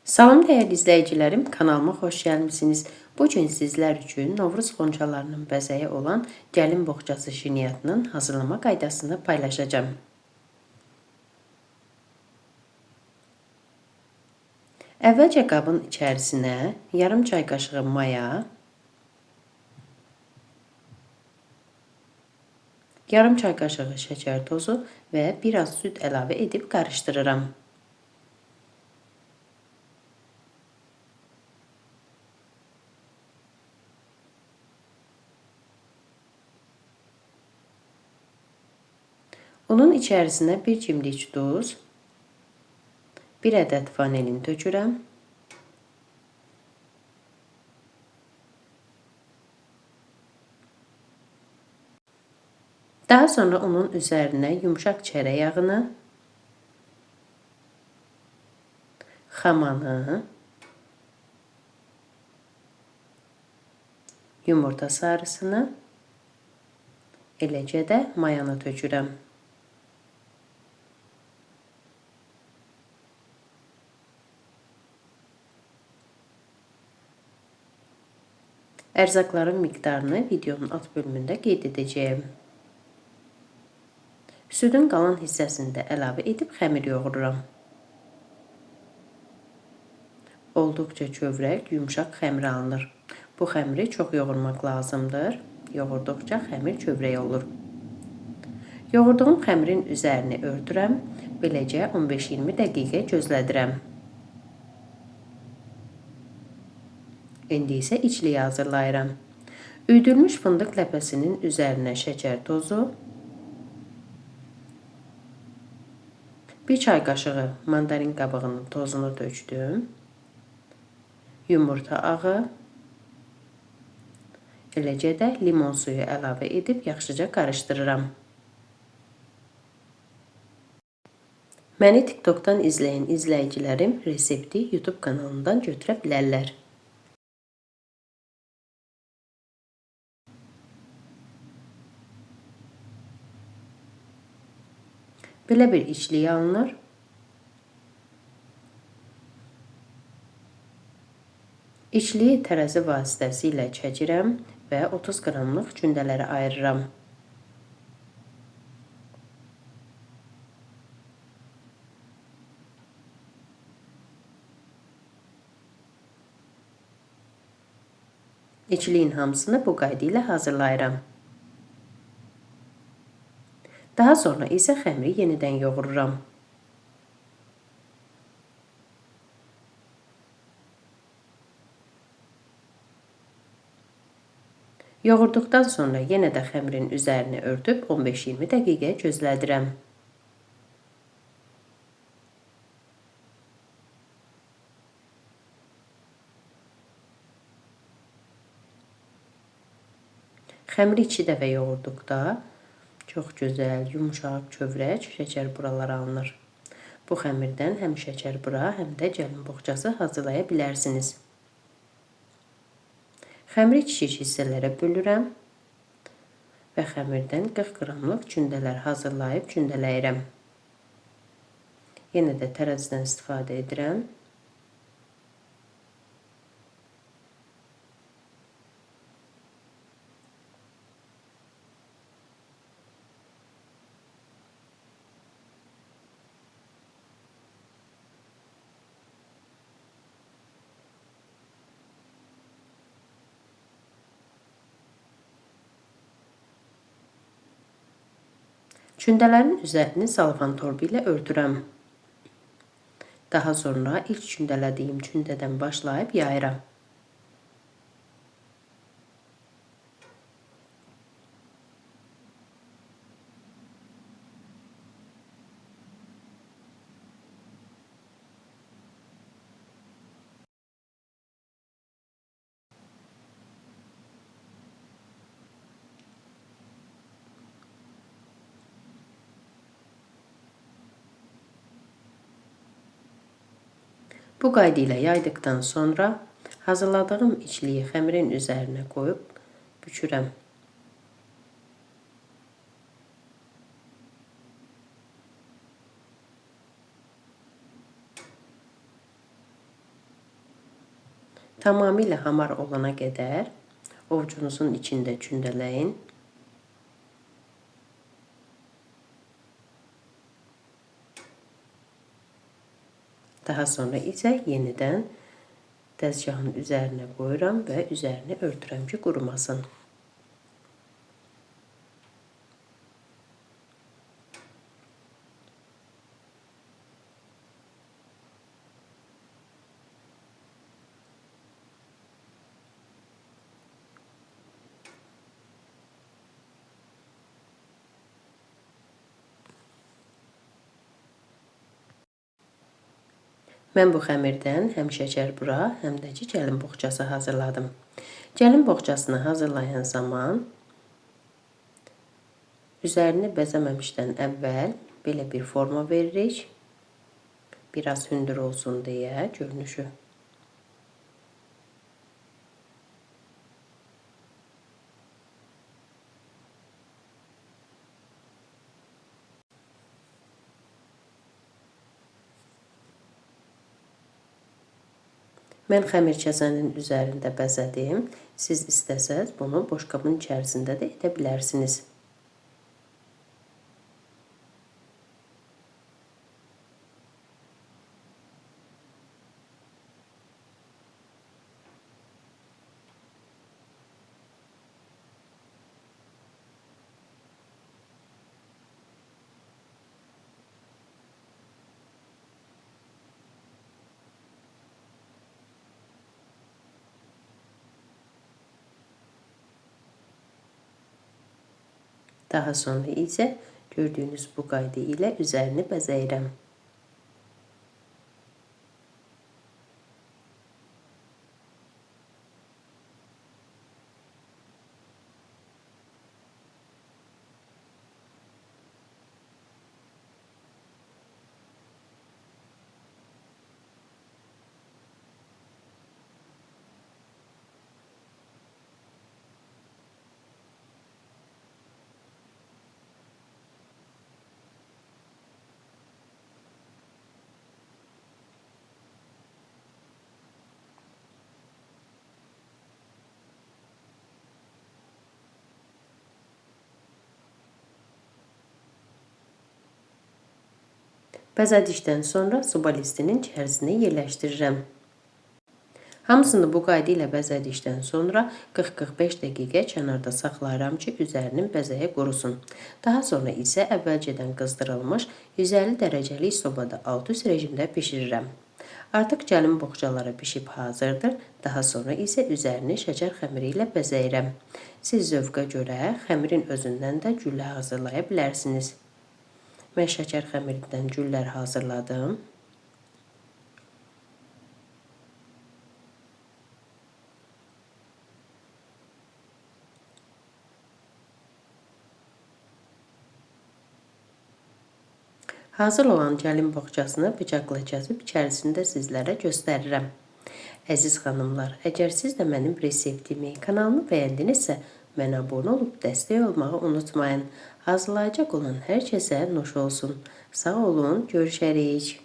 Salam dəyərli izləyicilərim, kanalıma xoş gəlmisiniz. Bu gün sizlər üçün Novruz xonçalarının bəzəyi olan gəlin boğçası şirniyyatının hazırlama qaydasını paylaşacağım. Əvvəlcə qabın içərisinə yarım çay qaşığı maya, yarım çay qaşığı şəkər tozu və biraz süd əlavə edib qarışdırıram. Unun içərisinə bir cimdik duz, bir ədəd vanilin tökürəm. Daha sonra onun üzərinə yumşaq çörək yağını, xamanı, yumurta sarısını, eləcə də mayanı tökürəm. Ərzaqların miqdarını videonun alt bölümündə qeyd edəcəyim. Südün qalan hissəsini də əlavə edib xəmir yoğururam. Olduqca kövrək, yumşaq xəmir alınır. Bu xəmiri çox yoğurmaq lazımdır. Yoğurduqca xəmir kövrək olur. Yoğurduğum xəmirin üzərini örtürəm. Beləcə 15-20 dəqiqə gözlədirəm. İndi isə içliyi hazırlayıram. Üydülmüş fındıq ləpəsinin üzərinə şəkər tozu, bir çay qaşığı mandarin qabığının tozunu tökdüm, yumurta ağı, eləcə də limon suyu əlavə edib yaxşıca qarışdırıram. Məni TikTok'dan izləyən izləyicilərim resepti YouTube kanalından götürə bilərlər. Belə bir içliyi alınır. İçliyi tərəzi vasitəsilə çəkirəm və 30 qramlıq kündələrə ayırıram. İçliyin hamısını bu qayda ilə hazırlayıram. Daha sonra isə xəmiri yenidən yoğururam. Yoğurduqdan sonra yenə də xəmirin üzərini örtüb 15-20 dəqiqə gözlədirəm. Xəmiri 2 dəfə yoğurduqda çox gözəl, yumşaq, kövrək şəkər buraları alınır. Bu xəmirdən həm şəkər bura, həm də gəlin boğçası hazırlaya bilərsiniz. Xəmiri kiçik hissələrə bölürəm və xəmirdən 40 qramlıq kündələr hazırlayıb kündələyirəm. Yenə də tərəzidən istifadə edirəm. Kündələrin üzərini salfan torbu ilə örtürəm. Daha sonra ilk kündələdiyim kündədən başlayıb yayıram. Bu qayda ilə yaydıqdan sonra hazırladığım içliyi xəmirin üzərinə qoyub bükürəm. Tamamilə hamar olana qədər ovucunuzun içində gündələyin. Daha sonra isə yenidən təzgahın üzərinə qoyuram və üzərini örtürəm ki, qurumasın. Mən bu xəmirdən həm şəkər bura, həm də ki, gəlin boğçası hazırladım. Gəlin boğçasını hazırlayan zaman üzərini bəzəməmişdən əvvəl belə bir forma veririk. Biraz hündür olsun deyə görünüşü. Mən xəmir kəsənin üzərində bəzədim. Siz istəsəz bunu boşqabın içərisində də edə bilərsiniz. Daha sonra isə gördüyünüz bu qayda ilə üzərini bəzəyirəm. Bəzədikdən sonra soba listinin içərisinə yerləşdirirəm. Hamısını bu qayda ilə bəzədikdən sonra 40-45 dəqiqə kənarda saxlayıram ki, üzərinin bəzəyi qurusun. Daha sonra isə əvvəlcədən qızdırılmış 150 dərəcəlik sobada alt-üst rejimdə bişirirəm. Artıq gəlin boğçaları bişib hazırdır. Daha sonra isə üzərini şəkər xəmiri ilə bəzəyirəm. Siz zövqə görə xəmirin özündən də güllə hazırlaya bilərsiniz. Mən şəkər xəmirindən güllər hazırladım. Hazır olan gəlin boğçasını bıçaqla kəsib içərisində sizlərə göstərirəm. Əziz xanımlar, əgər siz də mənim reseptimi, kanalımı bəyəndinizsə, mənə abunə olub dəstək olmağı unutmayın. Hazırlayacaq olan hər kəsə nuş olsun. Sağ olun, görüşərik.